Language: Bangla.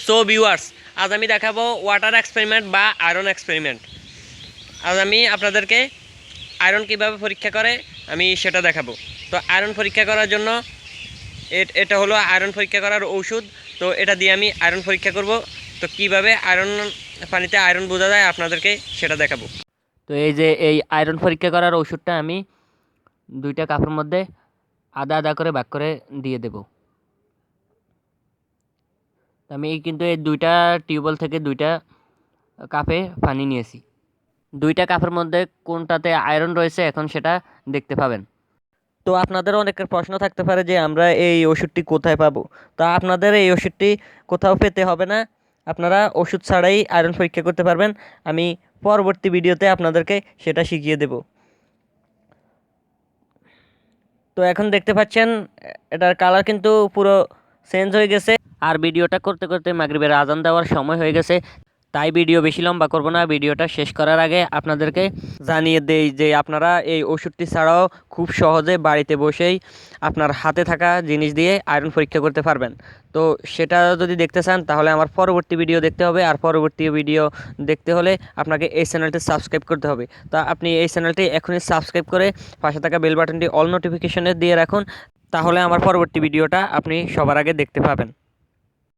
সো ভিউয়ার্স, আজ আমি দেখাবো ওয়াটার এক্সপেরিমেন্ট বা আয়রন এক্সপেরিমেন্ট। আজ আমি আপনাদেরকে আয়রন কিভাবে পরীক্ষা করে আমি সেটা দেখাবো। তো আয়রন পরীক্ষা করার জন্য এটা হলো আয়রন পরীক্ষা করার ঔষধ। তো এটা দিয়ে আমি আয়রন পরীক্ষা করব। তো কিভাবে আয়রন পানিতে আয়রন বোঝা যায় আপনাদেরকে সেটা দেখাবো। তো এই যে এই আয়রন পরীক্ষা করার ওষুধটা আমি 2টা কাপের মধ্যে আধা আধা করে ভাগ করে দিয়ে দেব। আমি কিন্তু এই 2টা টিউবওয়েল থেকে 2টা কাপে পানি নিয়েছি। 2টা কাপের মধ্যে কোনটাতে আয়রন রয়েছে এখন সেটা দেখতে পাবেন। তো আপনাদের অনেকের প্রশ্ন থাকতে পারে যে আমরা এই ওষুধটি কোথায় পাবো। তো আপনাদের এই ওষুধটি কোথাও পেতে হবে না, আপনারা ওষুধ ছাড়াই আয়রন পরীক্ষা করতে পারবেন। আমি পরবর্তী ভিডিওতে আপনাদেরকে সেটা শিখিয়ে দেব। তো এখন দেখতে পাচ্ছেন এটার কালার কিন্তু পুরো চেঞ্জ হয়ে গেছে। আর ভিডিওটা করতে করতে মাগরিবের আজান দেওয়ার সময় হয়ে গেছে, তাই ভিডিও বেশি লম্বা করব না। ভিডিওটা শেষ করার আগে আপনাদেরকে জানিয়ে দেই যে আপনারা এই ওষুধটি ছাড়াও খুব সহজে বাড়িতে বসেই আপনার হাতে থাকা জিনিস দিয়ে আয়রন পরীক্ষা করতে পারবেন। তো সেটা যদি দেখতে চান তাহলে আমার পরবর্তী ভিডিও দেখতে হবে, আর পরবর্তী ভিডিও দেখতে হলে আপনাকে এই চ্যানেলটি সাবস্ক্রাইব করতে হবে। তা আপনি এই চ্যানেলটি এখনই সাবস্ক্রাইব করে পাশে থাকা বেল বাটনটি অল নোটিফিকেশনে দিয়ে রাখুন, তাহলে আমার পরবর্তী ভিডিওটা আপনি সবার আগে দেখতে পাবেন।